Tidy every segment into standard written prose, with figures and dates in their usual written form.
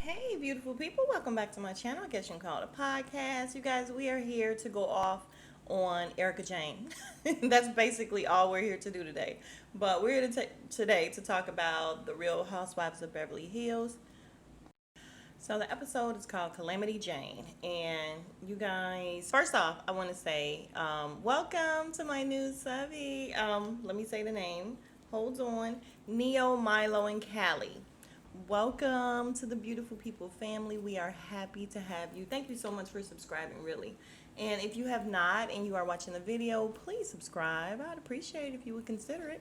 Hey, beautiful people, welcome back to my channel. I guess you can call it a podcast. You guys, we are here to go off on Erica Jane. That's basically all we're here to do today. But we're here today to talk about the Real Housewives of Beverly Hills. So the episode is called Calamity Jane. And you guys, first off, I want to say welcome to my new subby. Let me say the name. Hold on. Neo, Milo, and Callie. Welcome to the beautiful people family. We are happy to have you. Thank you so much for subscribing, really. And if you have not and you are watching the video, please subscribe. I'd appreciate it if you would consider it.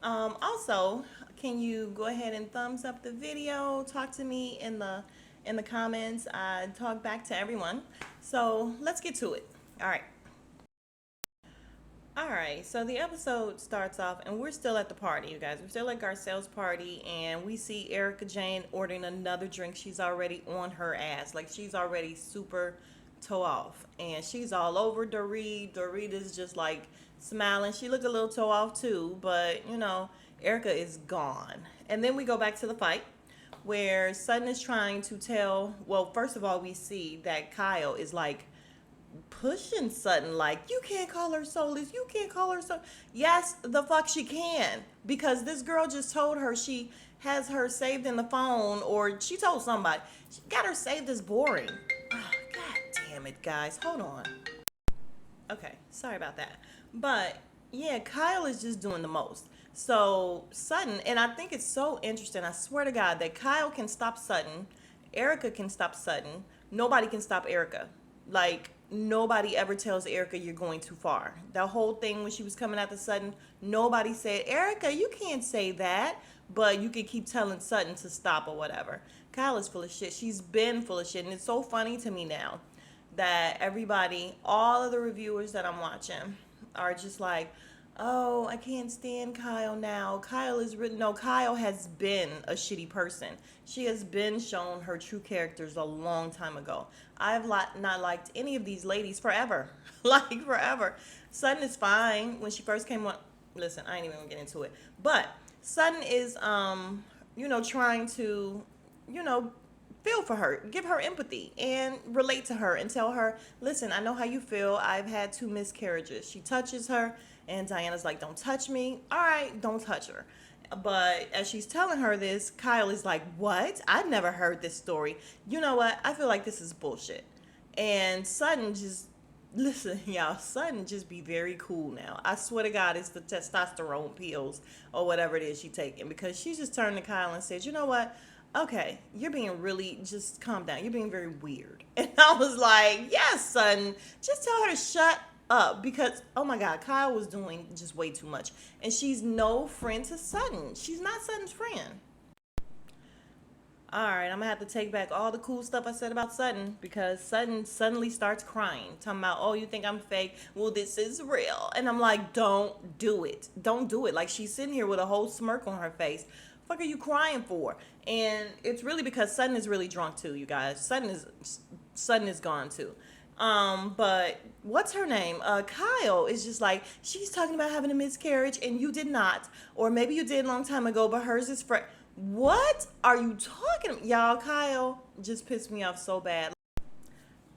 Also, can you go ahead and thumbs up the video? Talk to me in the comments. I talk back to everyone. So let's get to it. All right. Alright, so the episode starts off, and we're still at the party, you guys. We're still at Garcelle's party, and we see Erica Jane ordering another drink. She's already on her ass. Like, she's already super toe off. And she's all over Dorit. Dorit is just, like, smiling. She looked a little toe off, too. But, Erica is gone. And then we go back to the fight, where Sutton is trying to tell... Well, first of all, we see that Kyle is, like, pushing Sutton like, you can't call her soulless, you can't call her so. Yes, the fuck she can, because this girl just told her she has her saved in the phone, or she told somebody she got her saved as boring. Oh, god damn it, guys, hold on. Okay, sorry about that. But yeah, Kyle is just doing the most. So Sutton, and I think it's so interesting, I swear to God, that Kyle can stop Sutton, Erica can stop Sutton, nobody can stop Erica. Like, nobody ever tells Erica you're going too far. The whole thing when she was coming at the Sutton, nobody said, Erica, you can't say that. But you can keep telling Sutton to stop or whatever. Kyle is full of shit. She's been full of shit. And it's so funny to me now that everybody, all of the reviewers that I'm watching are just like, oh, I can't stand Kyle now. Kyle is written. No, Kyle has been a shitty person. She has been shown her true characters a long time ago. I've not liked any of these ladies forever. Like, forever. Sutton is fine. When she first came on, listen, I ain't even gonna get into it. But Sutton is, trying to, feel for her, give her empathy, and relate to her, and tell her, listen, I know how you feel. I've had 2 miscarriages. She touches her, and Diana's like, don't touch me. All right, don't touch her. But as she's telling her this, Kyle is like, what? I've never heard this story. You know what? I feel like this is bullshit. And Sutton just, listen, y'all, Sutton just be very cool now. I swear to God, it's the testosterone pills or whatever it is she's taking. Because she just turned to Kyle and said, you know what? Okay, you're being really, just calm down. You're being very weird. And I was like, yes, Sutton, just tell her to shut up, because oh my God, Kyle was doing just way too much, and she's no friend to Sutton. She's not Sutton's friend. All right, I'm gonna have to take back all the cool stuff I said about Sutton, because Sutton suddenly starts crying, talking about, oh, you think I'm fake? Well, this is real. And I'm like, don't do it. Don't do it. Like, she's sitting here with a whole smirk on her face. Fuck are you crying for? And it's really because Sutton is really drunk too, you guys. Sutton is gone too. But what's her name? Kyle is just like, she's talking about having a miscarriage and you did not. Or maybe you did a long time ago, but hers is for... What are you talking about? Y'all, Kyle just pissed me off so bad.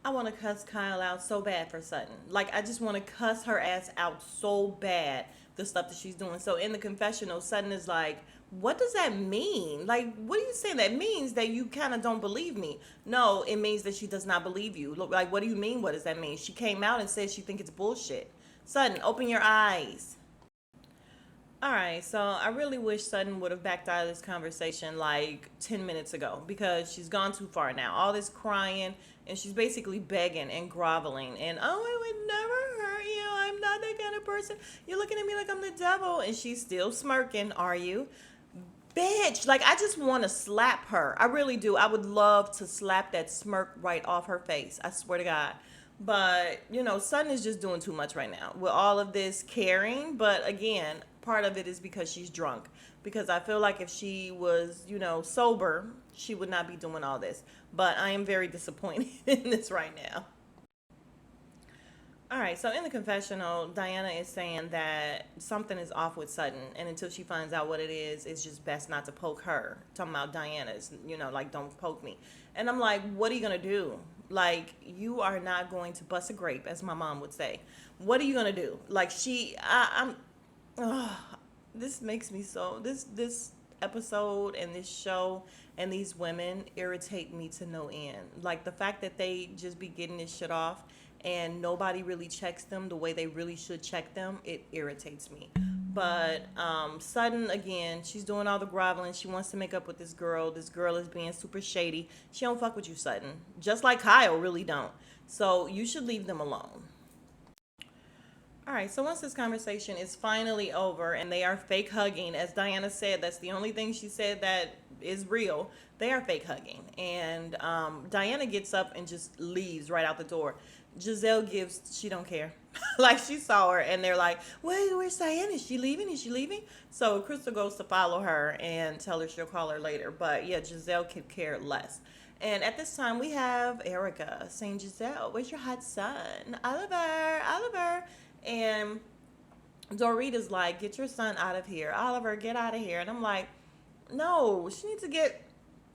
I want to cuss Kyle out so bad for Sutton. Like, I just want to cuss her ass out so bad, the stuff that she's doing. So in the confessional, Sutton is like, what does that mean? Like, what are you saying? That means that you kind of don't believe me. No, it means that she does not believe you. Look, like, what do you mean? What does that mean? She came out and said she think it's bullshit. Sutton, open your eyes. All right, so I really wish Sutton would have backed out of this conversation like 10 minutes ago, because she's gone too far now. All this crying, and she's basically begging and groveling, and oh, I would never hurt you. I'm not that kind of person. You're looking at me like I'm the devil, and she's still smirking. Are you? Bitch, like, I just want to slap her. I really do. I would love to slap that smirk right off her face. I swear to God. But, Sutton is just doing too much right now with all of this caring. But again, part of it is because she's drunk. Because I feel like if she was, sober, she would not be doing all this. But I am very disappointed in this right now. All right, so in the confessional, Diana is saying that something is off with Sutton, and until she finds out what it is, it's just best not to poke her. Talking about Diana's, like, don't poke me. And I'm like, what are you going to do? Like, you are not going to bust a grape, as my mom would say. What are you going to do? Like, ugh, this makes me so, this episode and this show and these women irritate me to no end. Like, the fact that they just be getting this shit off and nobody really checks them the way they really should check them, it irritates me. But Sutton, again, she's doing all the groveling. She wants to make up with this girl. This girl is being super shady. She don't fuck with you, Sutton. Just like Kyle really don't. So you should leave them alone. All right, so once this conversation is finally over and they are fake hugging, as Diana said, that's the only thing she said that is real. They are fake hugging. And Diana gets up and just leaves right out the door. Giselle she don't care. Like, she saw her and they're like, wait, where's Diana? Is she leaving? Is she leaving? So Crystal goes to follow her and tell her she'll call her later. But yeah, Giselle could care less. And at this time, we have Erica saying, Giselle, where's your hot son? Oliver, Oliver. And Dorita's like, get your son out of here. Oliver, get out of here. And I'm like, no, she needs to get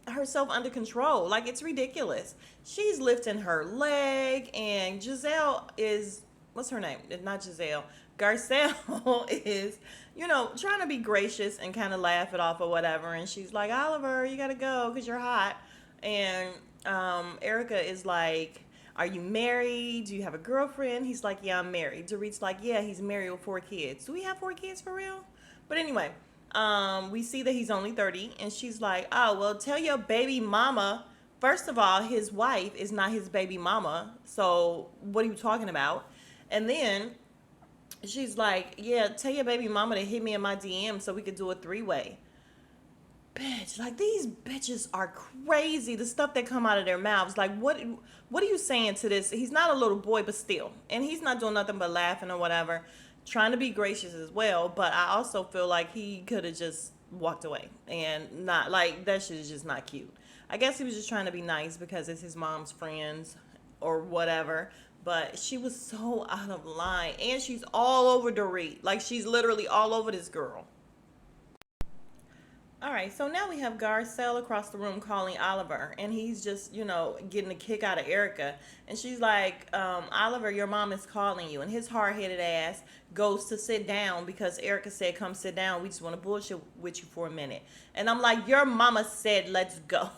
herself under control. Like, it's ridiculous. She's lifting her leg, and Giselle is, what's her name? It's not Giselle. Garcelle is, trying to be gracious and kind of laugh it off or whatever. And she's like, Oliver, you got to go because you're hot. And Erica is like, are you married? Do you have a girlfriend? He's like, yeah, I'm married. Dorit's like, yeah, he's married with 4 kids. Do we have 4 kids for real? But anyway, we see that he's only 30. And she's like, oh, well, tell your baby mama. First of all, his wife is not his baby mama. So what are you talking about? And then she's like, yeah, tell your baby mama to hit me in my DM so we could do a 3-way. Bitch, like, these bitches are crazy. The stuff that come out of their mouths, like, what are you saying to this? He's not a little boy, but still, and he's not doing nothing but laughing or whatever, trying to be gracious as well. But I also feel like he could have just walked away and not, like, that shit is just not cute. I guess he was just trying to be nice because it's his mom's friends or whatever. But she was so out of line, and she's all over Dorit. Like, she's literally all over this girl. All right, so now we have Garcelle across the room calling Oliver, and he's just, getting a kick out of Erica. And she's like, Oliver, your mom is calling you. And his hard-headed ass goes to sit down because Erica said, come sit down. We just want to bullshit with you for a minute. And I'm like, your mama said, let's go.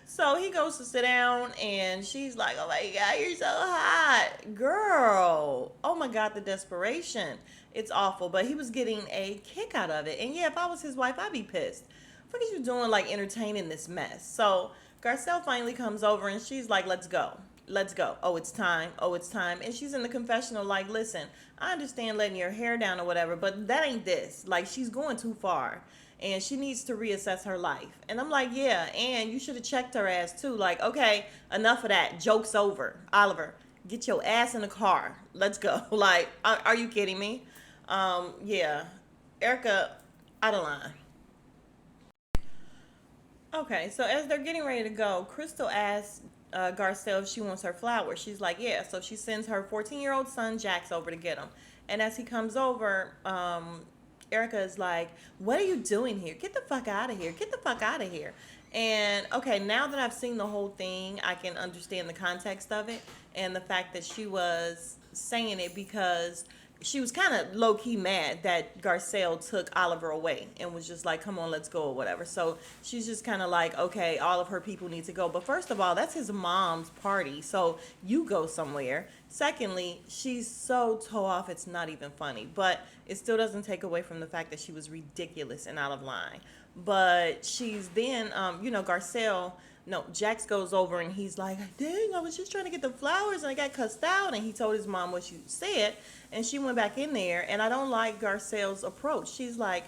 So he goes to sit down, and she's like, oh my God, you're so hot. Girl. Oh my God, the desperation. It's awful, but he was getting a kick out of it. And yeah, if I was his wife, I'd be pissed. What are you doing, like, entertaining this mess? So Garcelle finally comes over, and she's like, let's go. Let's go. Oh, it's time. Oh, it's time. And she's in the confessional like, listen, I understand letting your hair down or whatever, but that ain't this. Like, she's going too far. And she needs to reassess her life. And I'm like, yeah, and you should have checked her ass too. Like, okay, enough of that. Joke's over. Oliver, get your ass in the car. Let's go. Like, are you kidding me? Yeah. Erica, out of line. Okay, so as they're getting ready to go, Crystal asks Garcelle if she wants her flowers. She's like, yeah. So she sends her 14-year-old son, Jax, over to get them. And as he comes over, Erica is like, what are you doing here? Get the fuck out of here. Get the fuck out of here. And okay, now that I've seen the whole thing, I can understand the context of it and the fact that she was saying it because she was kind of low-key mad that Garcelle took Oliver away and was just like, come on, let's go or whatever. So she's just kind of like, okay, all of her people need to go. But first of all, that's his mom's party, so you go somewhere. Secondly, she's so toe off, it's not even funny. But it still doesn't take away from the fact that she was ridiculous and out of line. But she's then, Garcelle... No, Jax goes over and he's like, dang, I was just trying to get the flowers and I got cussed out. And he told his mom what she said. And she went back in there. And I don't like Garcelle's approach. She's like,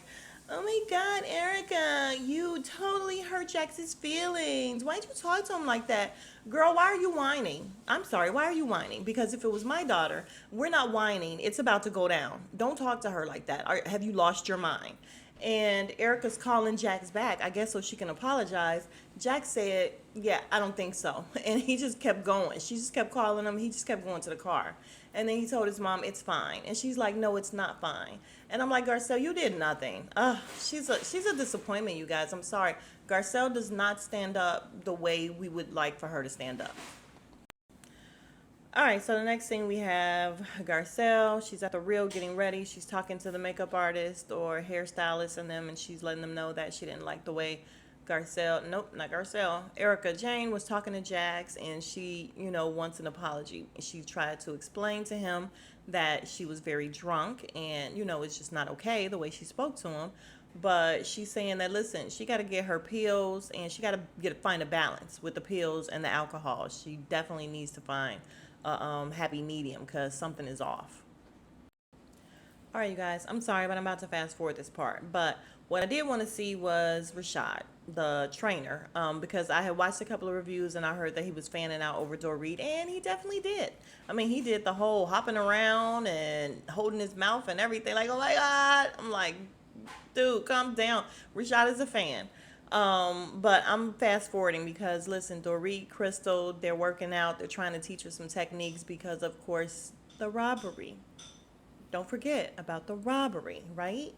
oh my God, Erica, you totally hurt Jax's feelings. Why'd you talk to him like that? Girl, why are you whining? I'm sorry, why are you whining? Because if it was my daughter, we're not whining. It's about to go down. Don't talk to her like that. Have you lost your mind? And Erica's calling Jax back, I guess so she can apologize. Jax said, yeah, I don't think so. And he just kept going. She just kept calling him. He just kept going to the car. And then he told his mom, it's fine. And she's like, no, it's not fine. And I'm like, Garcelle, you did nothing. She's a disappointment, you guys. I'm sorry. Garcelle does not stand up the way we would like for her to stand up. All right, so the next thing we have Garcelle. She's at the reel getting ready. She's talking to the makeup artist or hairstylist and them, and she's letting them know that she didn't like the way nope, not Garcelle, Erica Jane was talking to Jax, and she, wants an apology. She tried to explain to him that she was very drunk, and, it's just not okay the way she spoke to him. But she's saying that, listen, she got to get her pills, and she got to find a balance with the pills and the alcohol. She definitely needs to find a happy medium because something is off. All right, you guys, I'm sorry, but I'm about to fast forward this part. But what I did want to see was Rashad, the trainer, because I had watched a couple of reviews and I heard that he was fanning out over Dorit, and he definitely did. I mean, he did the whole hopping around and holding his mouth and everything. Like, oh my God. I'm like, dude, calm down. Rashad is a fan. But I'm fast forwarding because, listen, Dorit, Crystal, they're working out. They're trying to teach her some techniques because, of course, the robbery. Don't forget about the robbery, right?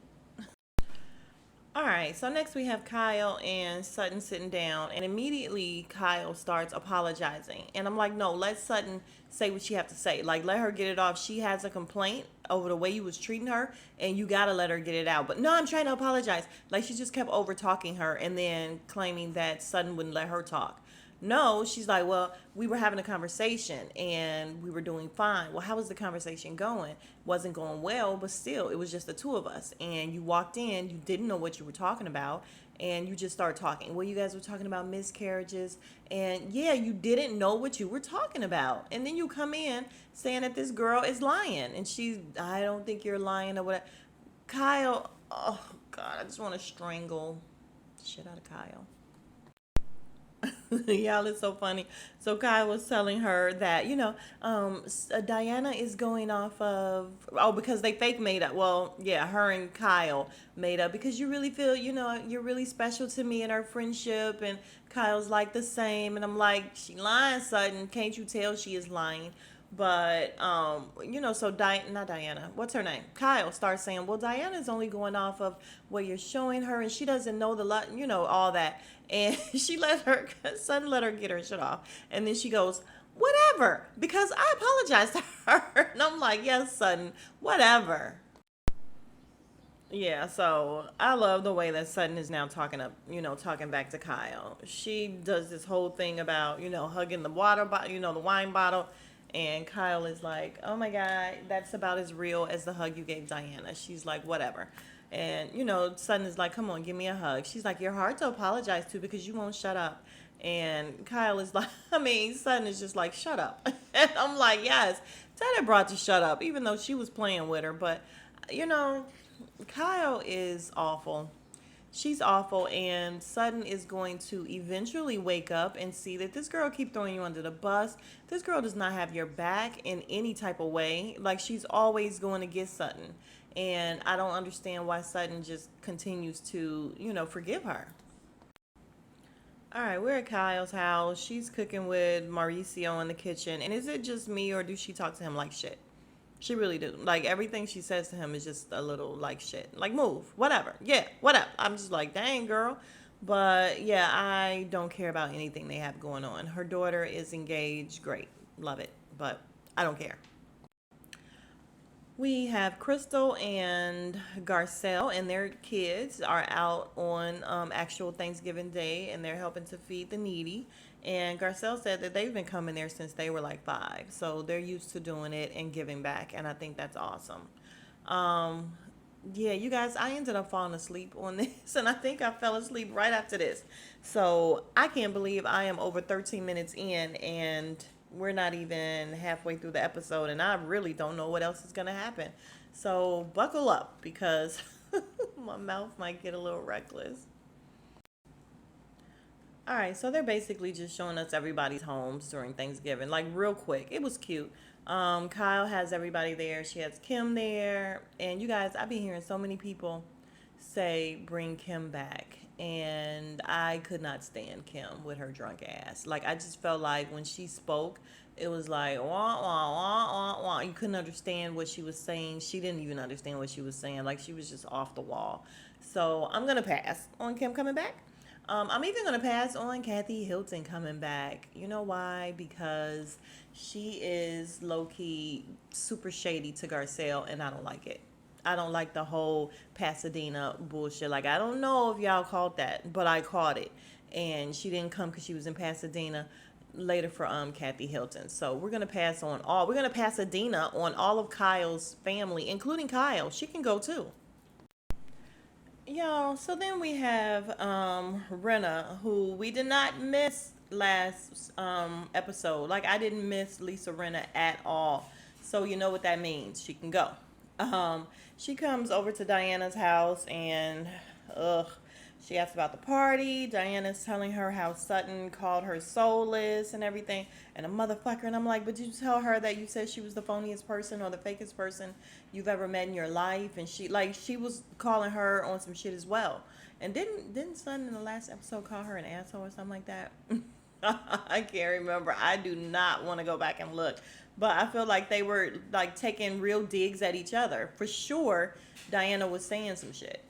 All right, so next we have Kyle and Sutton sitting down, and immediately Kyle starts apologizing. And I'm like, no, let Sutton say what she have to say. Like, let her get it off. She has a complaint over the way you was treating her, and you got to let her get it out. But no, I'm trying to apologize. Like, she just kept over talking her and then claiming that Sutton wouldn't let her talk. No, she's like, well, we were having a conversation and we were doing fine. Well, how was the conversation going? Wasn't going well, but still, it was just the two of us. And you walked in, you didn't know what you were talking about, and you just started talking. Well, you guys were talking about miscarriages, and yeah, you didn't know what you were talking about. And then you come in saying that this girl is lying, and I don't think you're lying or whatever. Kyle, oh God, I just want to strangle the shit out of Kyle. Y'all, it's so funny. So Kyle was telling her that, Diana is going off of, because they fake made up. Well, yeah, her and Kyle made up because you really feel, you're really special to me in our friendship. And Kyle's like the same. And I'm like, she lying, Sutton. Can't you tell she is lying? But, so not Diana, what's her name? Kyle starts saying, well, Diana's only going off of what you're showing her, and she doesn't know all that. And Sutton let her get her shit off. And then she goes, whatever, because I apologized to her. And I'm like, yes, Sutton, whatever. Yeah, so I love the way that Sutton is now talking back to Kyle. She does this whole thing about, hugging the water bottle, the wine bottle. And Kyle is like, oh my God, that's about as real as the hug you gave Diana. She's like, whatever. And, Sutton is like, come on, give me a hug. She's like, you're hard to apologize to because you won't shut up. And Kyle is like, Sutton is just like, shut up. And I'm like, yes, Teddy brought to shut up, even though she was playing with her. But, Kyle is awful. She's awful, and Sutton is going to eventually wake up and see that this girl keep throwing you under the bus. This girl does not have your back in any type of way. Like, she's always going to get Sutton. And I don't understand why Sutton just continues to, forgive her. All right, we're at Kyle's house. She's cooking with Mauricio in the kitchen. And is it just me, or do she talk to him like shit? She really do. Like, everything she says to him is just a little like shit. Like, move, whatever. Yeah, whatever. I'm just like, dang, girl. But yeah, I don't care about anything they have going on. Her daughter is engaged. Great. Love it. But I don't care. We have Crystal and Garcelle and their kids are out on actual Thanksgiving Day, and they're helping to feed the needy. And Garcelle said that they've been coming there since they were like 5. So they're used to doing it and giving back. And I think that's awesome. Yeah, you guys, I ended up falling asleep on this. And I think I fell asleep right after this. So I can't believe I am over 13 minutes in, and we're not even halfway through the episode. And I really don't know what else is going to happen. So buckle up, because my mouth might get a little reckless. All right, so they're basically just showing us everybody's homes during Thanksgiving, like real quick. It was cute. Kyle has everybody there. She has Kim there. And you guys, I've been hearing so many people say bring Kim back. And I could not stand Kim with her drunk ass. Like, I just felt like when she spoke, it was like, wah, wah, wah, wah, wah. You couldn't understand what she was saying. She didn't even understand what she was saying. Like, she was just off the wall. So I'm going to pass on Kim coming back. I'm even going to pass on Kathy Hilton coming back. You know why? Because she is low key super shady to Garcelle, and I don't like it. I don't like the whole Pasadena bullshit. Like, I don't know if y'all caught that, but I caught it. And she didn't come because she was in Pasadena later for Kathy Hilton. So we're gonna Pasadena on all of Kyle's family, including Kyle. She can go too. Y'all, so then we have Renna, who we did not miss last episode. Like, I didn't miss Lisa Renna at all. So you know what that means. She can go. She comes over to Diana's house and ugh, she asks about the party. Diana's telling her how Sutton called her soulless and everything and a motherfucker. And I'm like, but did you tell her that you said she was the phoniest person or the fakest person you've ever met in your life? And she was calling her on some shit as well. And didn't Sutton in the last episode call her an asshole or something like that? I can't remember. I do not want to go back and look. But I feel like they were like taking real digs at each other. For sure, Diana was saying some shit.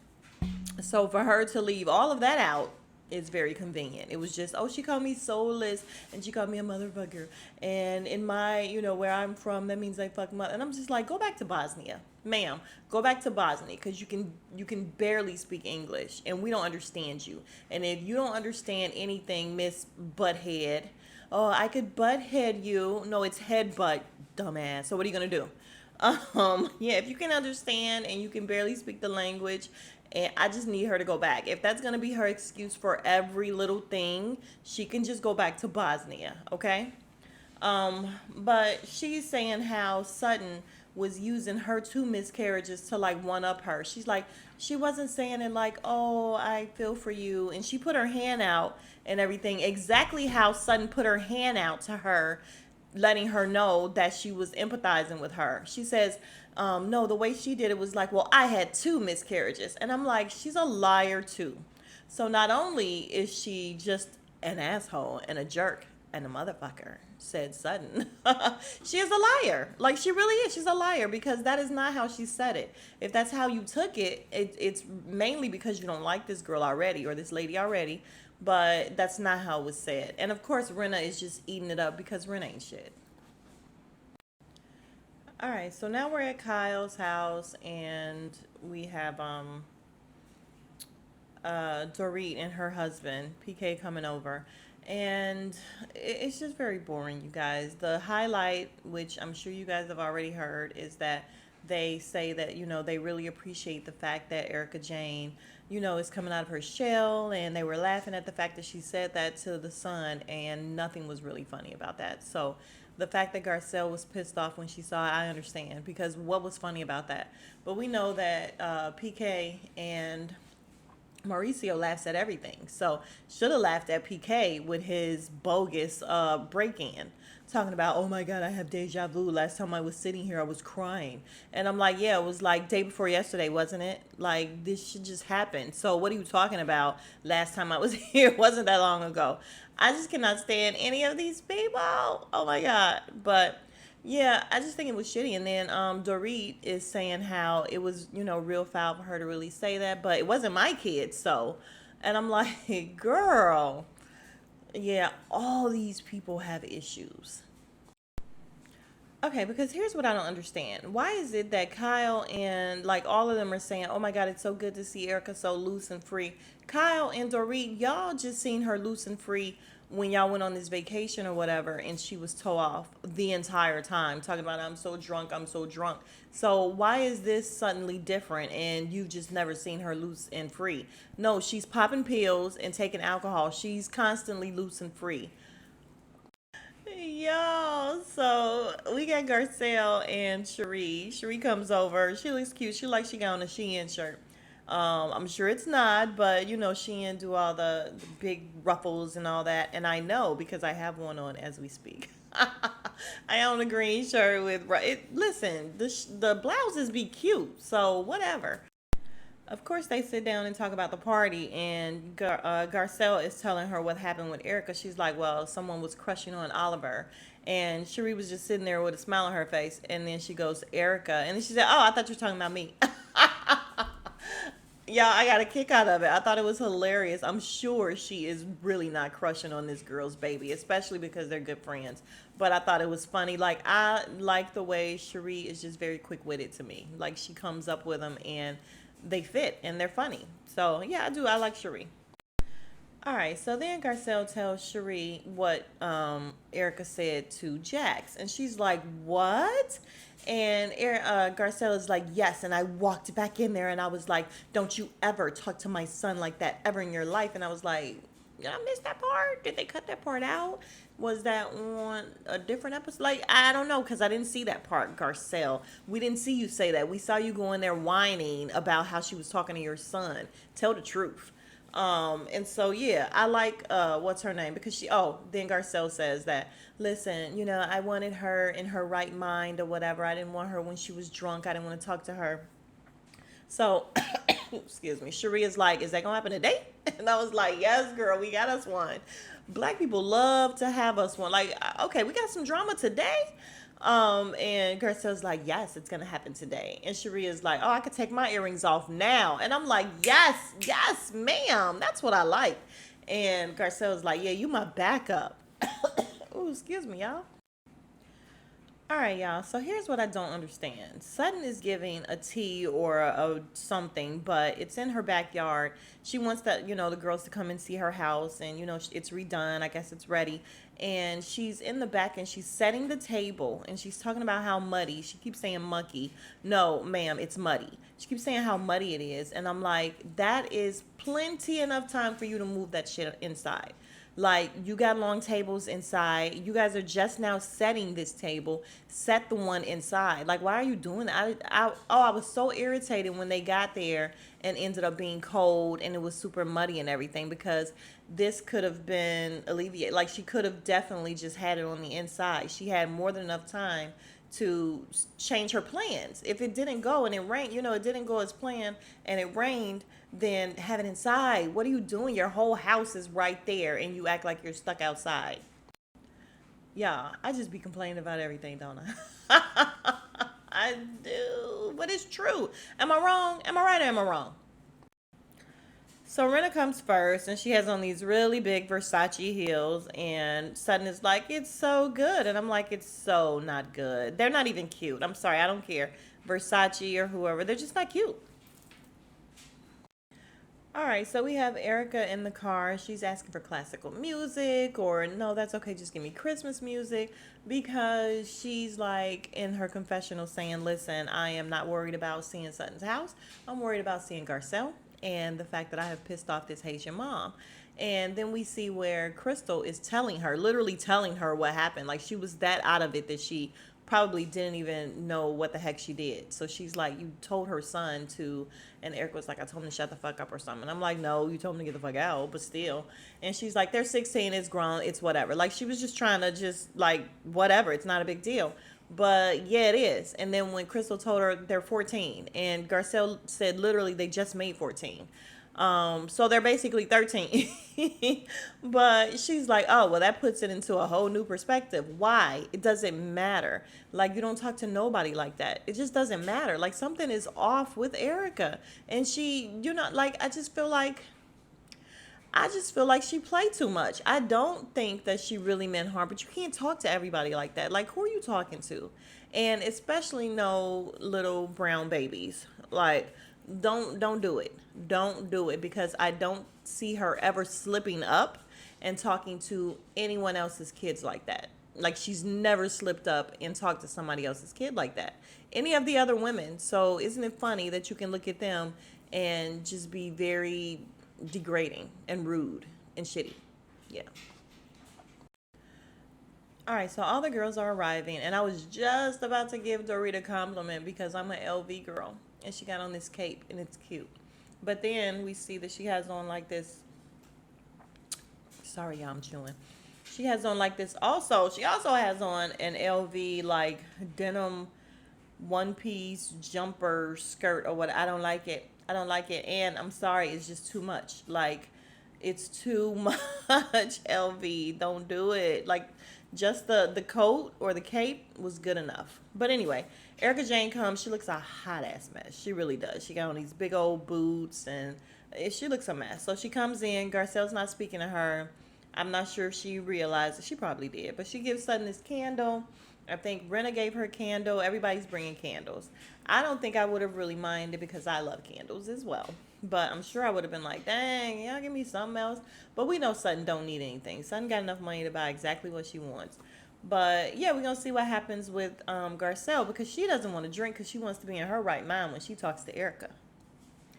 So for her to leave all of that out is very convenient. It was just, oh, she called me soulless and she called me a motherfucker. And in my, where I'm from, that means I fuck mother. And I'm just like, go back to Bosnia. Ma'am, go back to Bosnia because you can barely speak English and we don't understand you. And if you don't understand anything, Miss Butthead, oh, I could butthead you. No, it's headbutt, dumbass. So what are you gonna do? Yeah, if you can understand and you can barely speak the language, and I just need her to go back. If that's gonna be her excuse for every little thing, she can just go back to Bosnia, okay? But she's saying how Sutton was using her two miscarriages to like one up her. She's like, she wasn't saying it like, oh, I feel for you. And she put her hand out and everything, exactly how Sutton put her hand out to her, letting her know that she was empathizing with her. She says, no, the way she did it was like, well, I had two miscarriages. And I'm like, she's a liar too. So not only is she just an asshole and a jerk and a motherfucker, said Sutton, she is a liar. Like, she really is. She's a liar because that is not how she said it. If that's how you took it, it's mainly because you don't like this girl already or this lady already. But that's not how it was said. And of course, Renna is just eating it up because Renna ain't shit. All right, so now we're at Kyle's house and we have Dorit and her husband, PK, coming over. And it's just very boring, you guys. The highlight, which I'm sure you guys have already heard, is that they say that, they really appreciate the fact that Erica Jane, is coming out of her shell. And they were laughing at the fact that she said that to the son, and nothing was really funny about that. So the fact that Garcelle was pissed off when she saw it, I understand, because what was funny about that? But we know that PK and Mauricio laughs at everything. So should have laughed at PK with his bogus break-in. Talking about, oh my God, I have deja vu. Last time I was sitting here, I was crying. And I'm like, yeah, it was like day before yesterday, wasn't it? Like, this should just happen. So what are you talking about? Last time I was here, it wasn't that long ago. I just cannot stand any of these people. Oh my God. But yeah, I just think it was shitty. And then Dorit is saying how it was, real foul for her to really say that, but it wasn't my kid, so. And I'm like, girl, yeah, all these people have issues. Okay, because here's what I don't understand. Why is it that Kyle and like all of them are saying, oh my God, it's so good to see Erica so loose and free? Kyle and Dorit, y'all just seen her loose and free when y'all went on this vacation or whatever, and she was toe off the entire time, talking about, I'm so drunk, I'm so drunk. So why is this suddenly different and you've just never seen her loose and free? No, she's popping pills and taking alcohol. She's constantly loose and free. Yo, so we got Garcelle and Cherie. Cherie comes over. She looks cute. She got on a Shein shirt. I'm sure it's not, but Shein do all the big ruffles and all that, and I know because I have one on as we speak. I own a green shirt with it. Listen, the blouses be cute, so whatever. Of course, they sit down and talk about the party, and Garcelle is telling her what happened with Erica. She's like, "Well, someone was crushing on Oliver," and Cherie was just sitting there with a smile on her face. And then she goes, "Erica," and then she said, "Oh, I thought you were talking about me." Yeah, I got a kick out of it. I thought it was hilarious. I'm sure she is really not crushing on this girl's baby, especially because they're good friends. But I thought it was funny. Like, I like the way Cherie is just very quick witted to me. Like, she comes up with them and they fit and they're funny. So, yeah, I do. I like Cherie. All right, so then Garcelle tells Cherie what Erica said to Jax, and she's like, "What?" And Garcelle is like, "Yes." And I walked back in there, and I was like, "Don't you ever talk to my son like that ever in your life?" And I was like, "Did I miss that part? Did they cut that part out? Was that on a different episode? Like, I don't know, because I didn't see that part, Garcelle. We didn't see you say that. We saw you go in there whining about how she was talking to your son. Tell the truth." And so yeah, I like what's her name, because then Garcelle says that, "Listen, I wanted her in her right mind or whatever. I didn't want her when she was drunk. I didn't want to talk to her." So excuse me, Cherie is like, "Is that gonna happen today?" And I was like, "Yes, girl, we got us one." Black people love to have us one. Like, okay, we got some drama today. And Garcelle's like, "Yes, it's gonna happen today." And Cherie is like, "Oh, I could take my earrings off now." And I'm like, "Yes, yes, ma'am. That's what I like." And Garcelle's like, "Yeah, you my backup." Oh, excuse me, y'all. All right, y'all. So here's what I don't understand. Sutton is giving a tea or a something, but it's in her backyard. She wants the girls to come and see her house, and it's redone. I guess it's ready. And she's in the back and she's setting the table, and she's talking about how muddy. She keeps saying mucky. No, ma'am, it's muddy. She keeps saying how muddy it is, and I'm like, that is plenty enough time for you to move that shit inside. Like, you got long tables inside. You guys are just now setting this table. Set the one inside. Like, why are you doing that? I was so irritated when they got there and ended up being cold and it was super muddy and everything, because this could have been alleviated. Like, she could have definitely just had it on the inside. She had more than enough time to change her plans. If it didn't go and it rained, it didn't go as planned and it rained, then have it inside. What are you doing? Your whole house is right there and you act like you're stuck outside. Yeah, I just be complaining about everything, don't I? I do. But it's true. Am I wrong? Am I right or am I wrong? So Rena comes first, and she has on these really big Versace heels, and Sutton is like, "It's so good," and I'm like, "It's so not good. They're not even cute. I'm sorry, I don't care, Versace or whoever. They're just not cute." All right, so we have Erica in the car. She's asking for classical music, or no, that's okay, just give me Christmas music, because she's like in her confessional saying, "Listen, I am not worried about seeing Sutton's house. I'm worried about seeing Garcelle and the fact that I have pissed off this Haitian mom." And then we see where Crystal is telling her, literally telling her what happened. Like, she was that out of it that she probably didn't even know what the heck she did. So she's like, "You told her son to," and Eric was like, "I told him to shut the fuck up or something." I'm like, "No, you told him to get the fuck out," but still. And she's like, "They're 16, it's grown, it's whatever." Like, she was just trying to just like, whatever, it's not a big deal. But yeah, it is. And then when Crystal told her they're 14, and Garcelle said literally they just made 14. So they're basically 13. But she's like, "Oh, well, that puts it into a whole new perspective. Why? It doesn't matter. Like, you don't talk to nobody like that. It just doesn't matter. Like, something is off with Erica." And like, I just feel like she played too much. I don't think that she really meant harm, but you can't talk to everybody like that. Like, who are you talking to? And especially no little brown babies. Like, don't do it. Don't do it, because I don't see her ever slipping up and talking to anyone else's kids like that. Like, she's never slipped up and talked to somebody else's kid like that. Any of the other women. So isn't it funny that you can look at them and just be very degrading and rude and shitty? Yeah. All right, so all the girls are arriving, and I was just about to give Dorita a compliment because I'm an LV girl, and she got on this cape, and it's cute. But then we see that she has on like this. Sorry, y'all, I'm chewing. She has on like this. Also, she also has on an LV like denim one piece jumper skirt or what. I don't like it. I don't like it. And I'm sorry, it's just too much. Like, it's too much, LV. Don't do it. Like, just the coat or the cape was good enough. But anyway, Erica Jane comes. She looks a hot ass mess. She really does. She got on these big old boots and she looks a mess. So she comes in. Garcelle's not speaking to her. I'm not sure if she realized it. She probably did. But she gives Sutton this candle. I think Brenna gave her a candle. Everybody's bringing candles. I don't think I would have really minded because I love candles as well. But I'm sure I would have been like, dang, y'all give me something else. But we know Sutton don't need anything. Sutton got enough money to buy exactly what she wants. But yeah, we're going to see what happens with Garcelle because she doesn't want to drink because she wants to be in her right mind when she talks to Erica.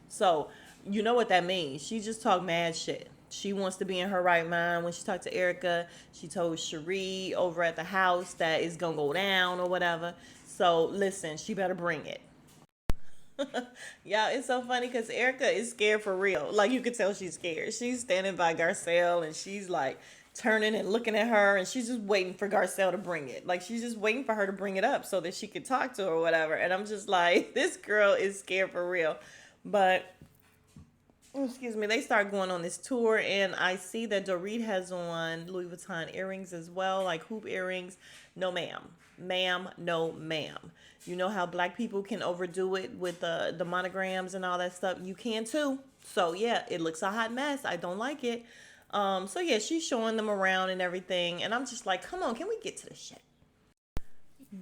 So you know what that means. She just talked mad shit. She wants to be in her right mind when she talked to Erica. She told Cherie over at the house that it's going to go down or whatever. So listen, she better bring it. Yeah, it's so funny because Erica is scared for real. Like you could tell she's scared. She's standing by Garcelle and she's like turning and looking at her and she's just waiting for Garcelle to bring it. Like she's just waiting for her to bring it up so that she could talk to her or whatever. And I'm just like, this girl is scared for real. But excuse me, they start going on this tour, and I see that Dorit has on Louis Vuitton earrings as well, like hoop earrings. No, ma'am. Ma'am, no, ma'am. You know how black people can overdo it with the monograms and all that stuff? You can too. So, yeah, it looks a hot mess. I don't like it. So, yeah, she's showing them around and everything, and I'm just like, come on, can we get to the shit?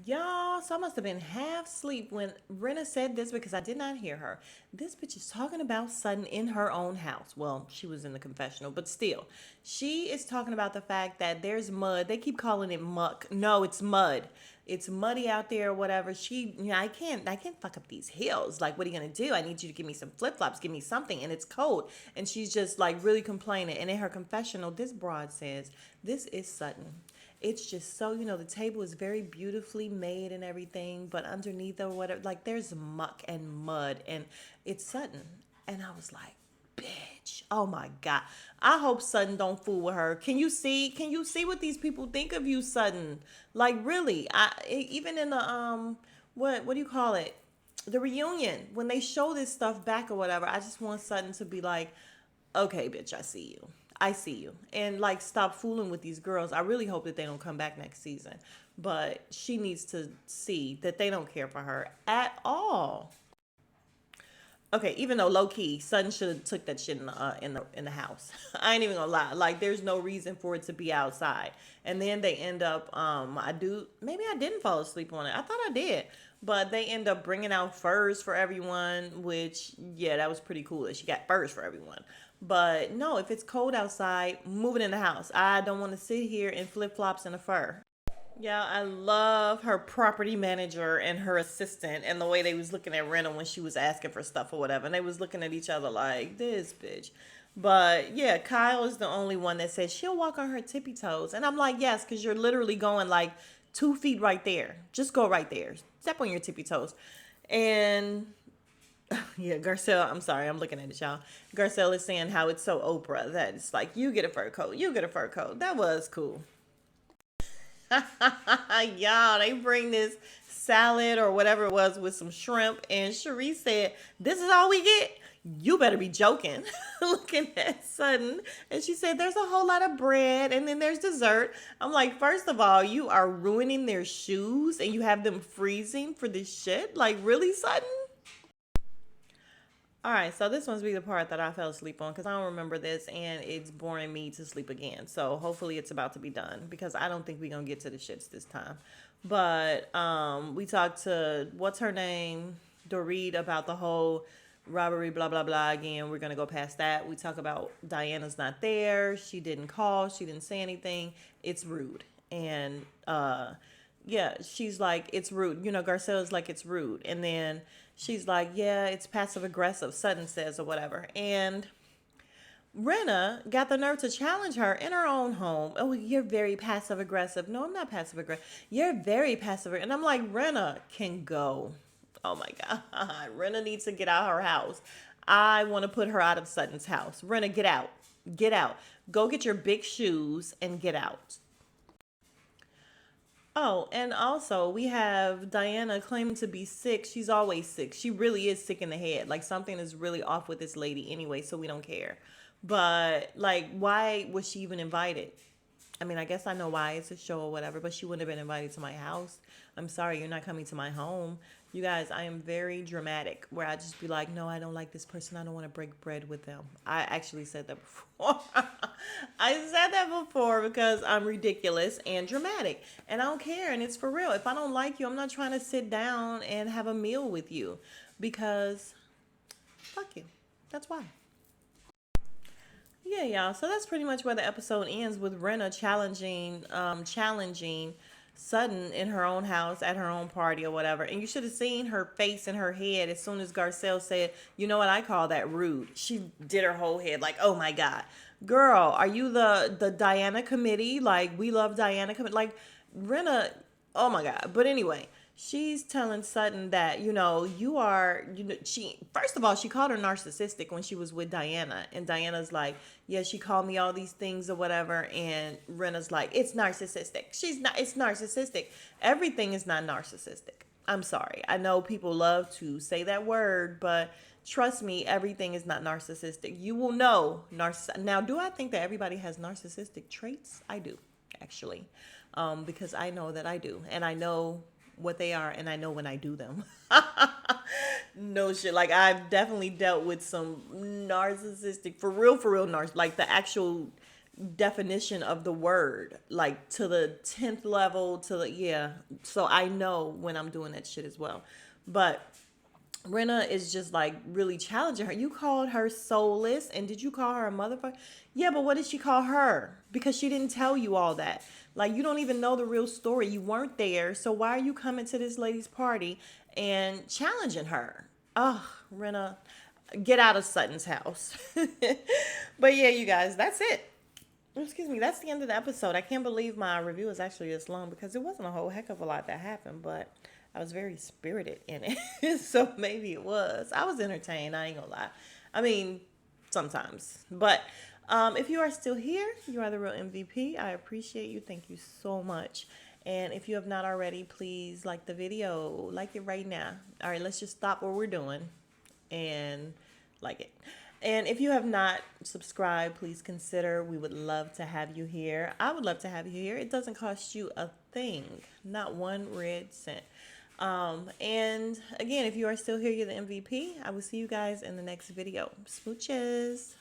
Y'all, so I must have been half asleep when Rena said this because I did not hear her. This bitch is talking about Sutton in her own house. Well, she was in the confessional, but still. She is talking about the fact that there's mud. They keep calling it muck. No, it's mud. It's muddy out there or whatever. I can't fuck up these heels. Like, what are you gonna do? I need you to give me some flip-flops, give me something, and it's cold. And she's just like really complaining. And in her confessional, this broad says, this is Sutton. It's just so, the table is very beautifully made and everything, but underneath or whatever, like there's muck and mud and it's Sutton. And I was like, bitch, oh my God. I hope Sutton don't fool with her. Can you see what these people think of you, Sutton? Like really, even in the, what do you call it? The reunion, when they show this stuff back or whatever, I just want Sutton to be like, okay, bitch, I see you. I see you. And like stop fooling with these girls. I really hope that they don't come back next season. But she needs to see that they don't care for her at all. Okay, even though low key, Sutton should have took that shit in the house. I ain't even gonna lie. Like, there's no reason for it to be outside. And then they end up, maybe I didn't fall asleep on it. I thought I did, but they end up bringing out furs for everyone. Which, yeah, that was pretty cool that she got furs for everyone. But no, if it's cold outside, move it in the house. I don't want to sit here in flip flops and a fur. Yeah, I love her property manager and her assistant and the way they was looking at Rena when she was asking for stuff or whatever. And they was looking at each other like, this bitch. But yeah, Kyle is the only one that says she'll walk on her tippy toes. And I'm like, yes, because you're literally going like 2 feet right there. Just go right there. Step on your tippy toes. And yeah, Garcelle, I'm sorry, I'm looking at it, y'all. Garcelle is saying how it's so Oprah that it's like, you get a fur coat, you get a fur coat. That was cool. Y'all, they bring this salad or whatever it was with some shrimp, and Cherie said, this is all we get? You better be joking. Looking at Sutton. And she said, there's a whole lot of bread, and then there's dessert. I'm like, first of all, you are ruining their shoes, and you have them freezing for this shit? Like, really, Sutton? All right, so this one's be the part that I fell asleep on because I don't remember this and it's boring me to sleep again. So hopefully it's about to be done because I don't think we're gonna get to the shits this time. But we talked to what's her name, Dorit, about the whole robbery, blah blah blah. Again, we're gonna go past that. We talk about Diana's not there. She didn't call. She didn't say anything. It's rude. And yeah, she's like, it's rude. Garcelle's like, it's rude. And then she's like, yeah, it's passive aggressive, Sutton says, or whatever. And Rena got the nerve to challenge her in her own home. Oh, you're very passive aggressive. No, I'm not passive aggressive. You're very passive. And I'm like, Rena can go. Oh my God. Rena needs to get out of her house. I want to put her out of Sutton's house. Rena, get out. Get out. Go get your big shoes and get out. Oh, and also we have Diana claiming to be sick. She's always sick. She really is sick in the head. Like something is really off with this lady anyway, so we don't care. But like, why was she even invited? I mean, I guess I know why, it's a show or whatever, but she wouldn't have been invited to my house. I'm sorry, you're not coming to my home. You guys, I am very dramatic where I just be like, no, I don't like this person. I don't want to break bread with them. I actually said that before. I said that before because I'm ridiculous and dramatic. And I don't care. And it's for real. If I don't like you, I'm not trying to sit down and have a meal with you because fuck you. That's why. Yeah, y'all. So that's pretty much where the episode ends with Rena challenging Sutton in her own house at her own party or whatever. And you should have seen her face and her head as soon as Garcelle said, "You know what? I call that rude." She did her whole head like, "Oh my god, girl, are you the Diana committee? Like we love Diana committee. Like Rena, oh my god." But anyway, she's telling Sutton that, you are, she, first of all, she called her narcissistic when she was with Diana. And Diana's like, yeah, she called me all these things or whatever. And Rena's like, it's narcissistic. She's not, it's narcissistic. Everything is not narcissistic. I'm sorry. I know people love to say that word, but trust me, everything is not narcissistic. You will know. Now, do I think that everybody has narcissistic traits? I do, actually, because I know that I do. And I know what they are, and I know when I do them. No shit. Like I've definitely dealt with some narcissistic, for real like the actual definition of the word, like to the 10th level, to the, yeah. So I know when I'm doing that shit as well. But Rena is just like really challenging her. You called her soulless, and did you call her a motherfucker? Yeah, but what did she call her? Because she didn't tell you all that. Like, you don't even know the real story. You weren't there. So why are you coming to this lady's party and challenging her? Oh, Rena, get out of Sutton's house. But yeah, you guys, that's it. Excuse me, that's the end of the episode. I can't believe my review is actually this long because it wasn't a whole heck of a lot that happened, but I was very spirited in it. So maybe it was. I was entertained, I ain't gonna lie. I mean, sometimes. But if you are still here, you are the real MVP. I appreciate you. Thank you so much. And if you have not already, please like the video. Like it right now. All right, let's just stop what we're doing and like it. And if you have not subscribed, please consider. We would love to have you here. I would love to have you here. It doesn't cost you a thing, not one red cent. And again, if you are still here, you're the MVP. I will see you guys in the next video. Smooches.